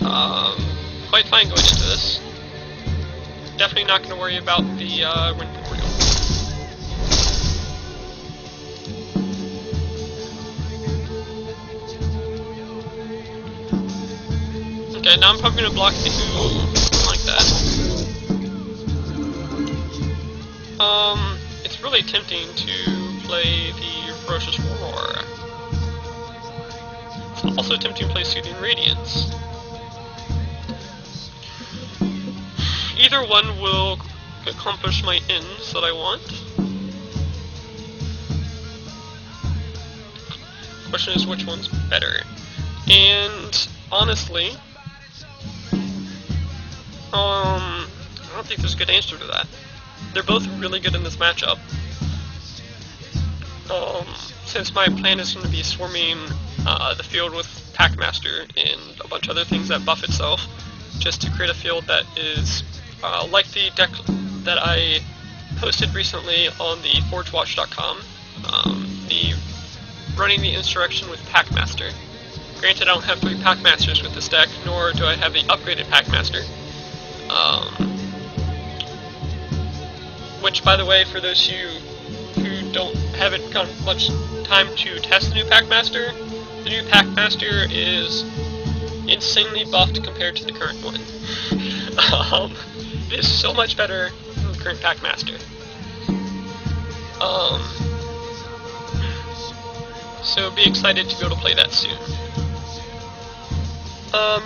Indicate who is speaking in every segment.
Speaker 1: quite fine going into this. Definitely not going to worry about the win primordial. Okay, now I'm probably going to block the something like that. It's really tempting to play the Ferocious Roar. It's also tempting to play Soothing Radiance. Either one will accomplish my ends that I want. Question is which one's better. And honestly, I don't think there's a good answer to that. They're both really good in this matchup. Since my plan is going to be swarming the field with Packmaster and a bunch of other things that buff itself, just to create a field that is like the deck that I posted recently on the ForgeWatch.com, running the Insurrection with Packmaster. Granted, I don't have 3 Packmasters with this deck, nor do I have the upgraded Packmaster. Which, by the way, for those of you who haven't gotten much time to test the new Packmaster, the new Packmaster is insanely buffed compared to the current one. It is so much better than the current Packmaster. So be excited to be able to play that soon.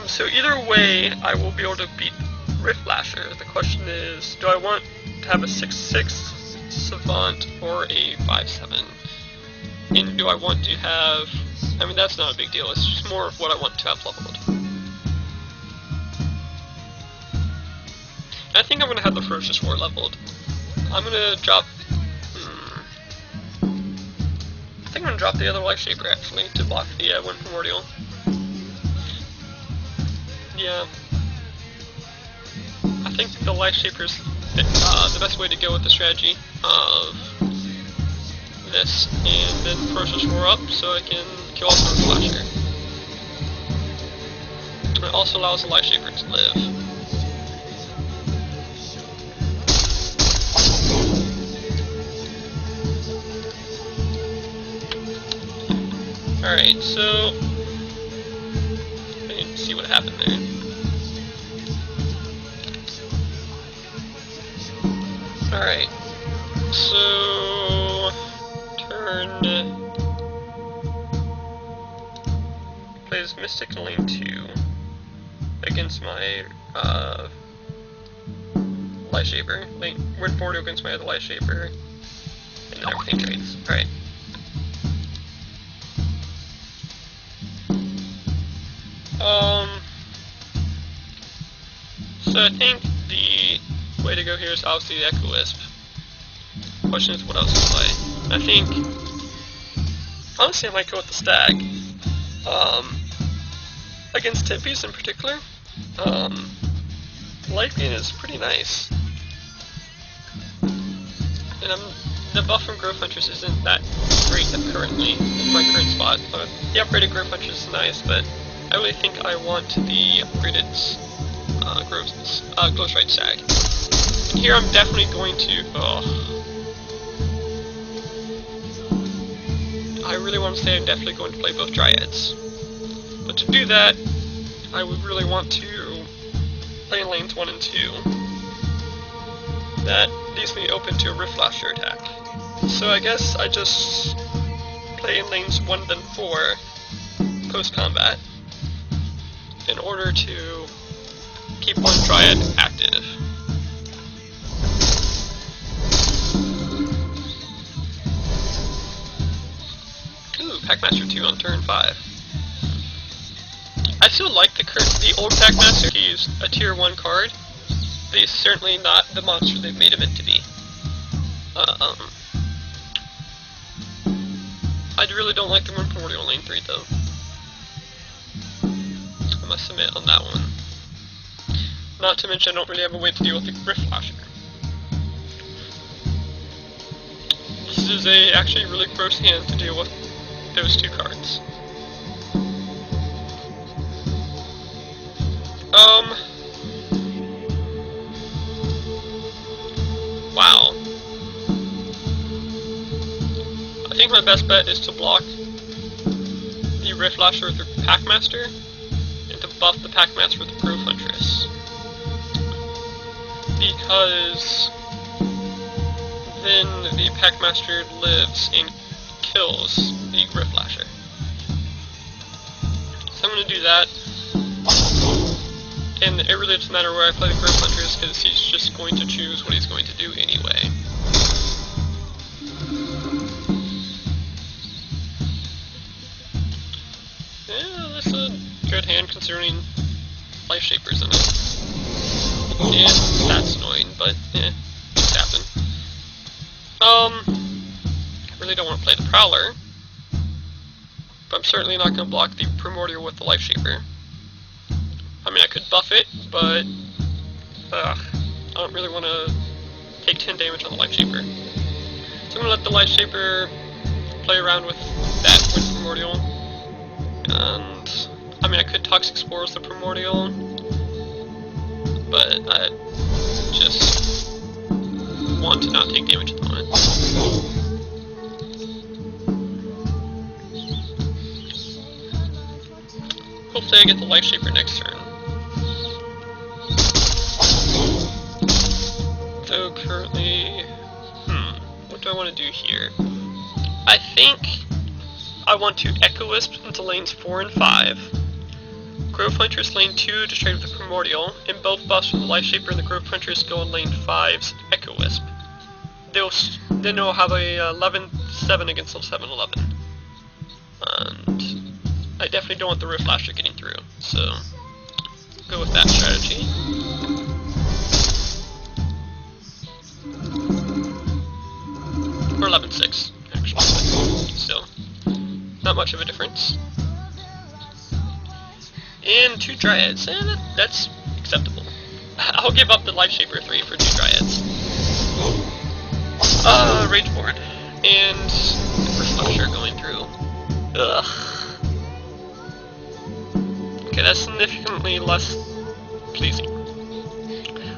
Speaker 1: So either way, I will be able to beat Riftlasher. The question is, do I want to have a 6/6 Savant or a 5/7? And do I want to have... I mean, that's not a big deal, it's just more of what I want to have leveled. I think I'm going to have the Ferocious Roar leveled. I'm going to drop... I think I'm going to drop the other Life Shaper, actually, to block the Win Primordial. Yeah. I think the Life Shaper's the best way to go with the strategy of this, and then Ferocious Roar up so I can kill off the Flasher. It also allows the Life Shaper to live. Alright, so I didn't see what happened there. Alright, so turn plays Mystic in lane 2 against my Light Shaper, Win Primordial against my other Light Shaper, and then everything trades. Alright. So I think the way to go here is obviously the Echo Wisp. Question is what else to play. I think, honestly I might go with the Stag. Against Tempys in particular, Light Beam is pretty nice. And the buff from Growth Punchers isn't that great currently, in my current spot. The upgraded Growth Punchers is nice, but I really think I want the upgraded Ghostwrite Stag. And here I'm definitely going to... I really want to say I'm definitely going to play both Dryads. But to do that, I would really want to play in lanes 1 and 2. That leaves me open to a Riftlasher attack. So I guess I just play in lanes 1 then 4 post-combat in order to keep one Dryad active. Ooh, Packmaster 2 on turn 5. I still like the old Packmaster. He's a tier 1 card, but he's certainly not the monster they've made him into be. I really don't like the Win Primordial lane 3 though. I must admit on that one. Not to mention I don't really have a way to deal with the Riftlasher. This is actually really gross hand to deal with those 2 cards. think my best bet is to block the Rift Lasher with the Packmaster, and to buff the Packmaster with the Grove Huntress. Because then the Packmaster lives and kills the Rift Lasher. So I'm going to do that. And it really doesn't matter where I play the Grove Huntress, because he's just going to choose what he's going to do anyway. Yeah, that's a good hand considering Life Shaper's in it. And that's annoying, but yeah, things happen. I really don't want to play the Prowler, but I'm certainly not going to block the Primordial with the Life Shaper. I mean, I could buff it, but I don't really want to take 10 damage on the Life Shaper. So I'm going to let the Life Shaper play around with that with Primordial. And, I mean, I could Toxic Spores the Primordial, but I just want to not take damage at the moment. Hopefully I get the Life Shaper next turn. So currently, what do I want to do here? I think I want to Echo Wisp into lanes 4 and 5. Grove Huntress lane 2 to trade with the Primordial, and both buffs from the Life Shaper and the Grove Huntress go in lane 5's Echo Wisp. Then they'll have a 11-7 against level 7-11. And I definitely don't want the Rift Lasher getting through, so go with that strategy. Or 11-6, actually, but still, not much of a difference. And 2 Dryads, that's acceptable. I'll give up the Life Shaper 3 for 2 Dryads. Rageborn. And Rift Lasher going through. Ugh. Okay, that's significantly less pleasing.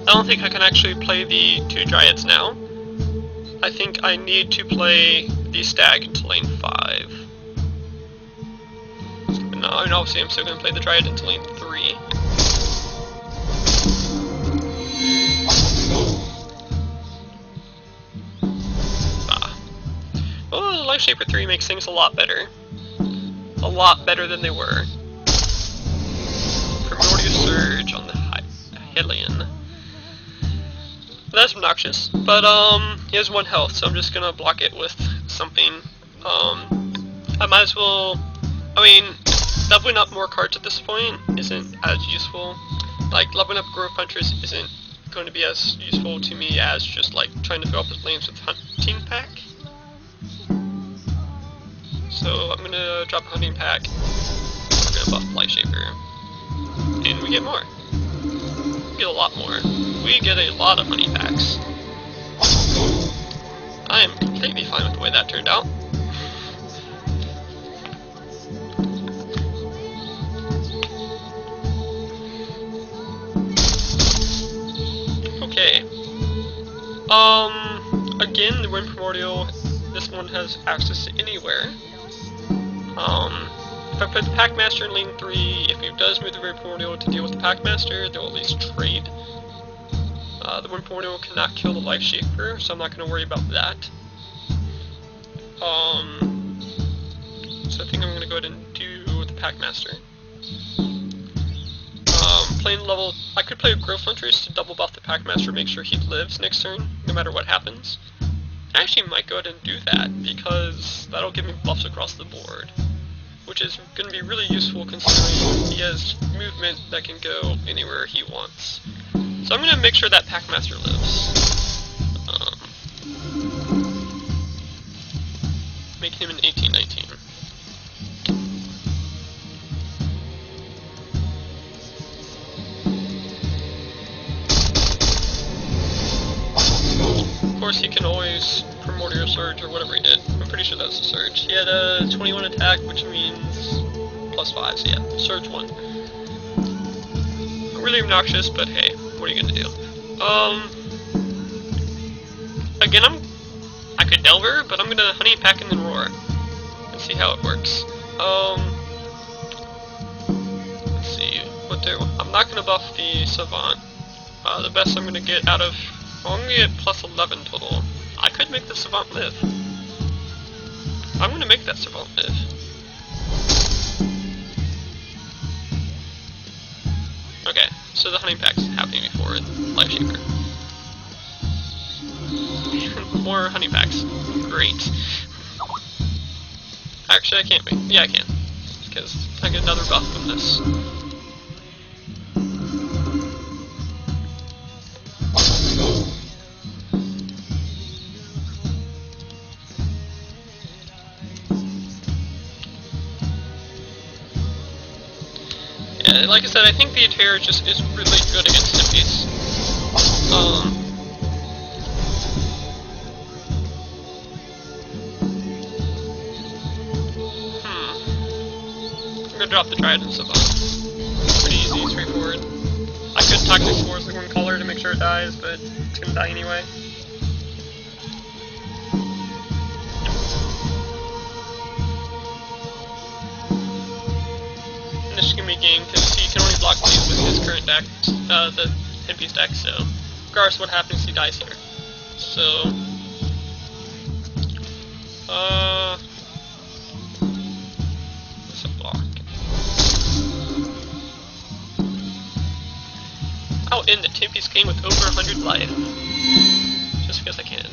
Speaker 1: I don't think I can actually play the 2 Dryads now. I think I need to play the Stag into lane 5. No, and obviously I'm still going to play the Dryad into lane 3. Oh, the Life Shaper 3 makes things a lot better. A lot better than they were. Primordial Surge on the Hylian. That's obnoxious, but he has 1 health, so I'm just gonna block it with something. I might as well. I mean, leveling up more cards at this point isn't as useful. Like, leveling up Grove Huntress isn't going to be as useful to me as just like trying to fill up his lanes with Hunting Pack. So I'm gonna drop a Hunting Pack. We're gonna buff Life Shaper, and we get more. We get a lot more. We get a lot of Hunting Packs. I am completely fine with the way that turned out. Okay. Again, the Wind Primordial, this one has access to anywhere. If I put the Packmaster in lane 3, if he does move the Wind Primordial to deal with the Packmaster, they'll at least trade. The Wind Primordial cannot kill the Life Shaper, so I'm not going to worry about that. So I think I'm going to go ahead and do the Packmaster. Playing level, I could play a Growth Huntress to double buff the Packmaster, make sure he lives next turn, no matter what happens. I actually might go ahead and do that, because that'll give me buffs across the board, which is going to be really useful considering he has movement that can go anywhere he wants. So I'm going to make sure that Packmaster lives. Making him an 18-19. Of course, he can always Primordial Surge or whatever he did. I'm pretty sure that's a Surge. He had a 21 attack, which means +5, so yeah, Surge 1. Really obnoxious, but hey, what are you gonna do? Again, I could Delver, but I'm gonna Honey Pack and then Roar. And see how it works. Let's see. I'm not gonna buff the Savant. The best I'm gonna get out of... I'm gonna get plus 11 total. I could make the Savant live. I'm gonna make that Savant live. Okay, so the Honey Pack's happening before Life Shaper. More Honey Packs. Great. Actually, I can't wait. Yeah, I can. Because I get another buff from this. Yeah, like I said, I think the Uterra just is really good against Tempys. I'm gonna drop the Trident Savant. Pretty easy, straightforward. I could Toxic Spores the one color to make sure it dies, but it's gonna die anyway. And this is gonna be a game because he can only block these with his current deck, the Tempys deck, so regardless of what happens, he dies here. So, what's a block? I'll end the Tempys game with over 100 life. Just because I can.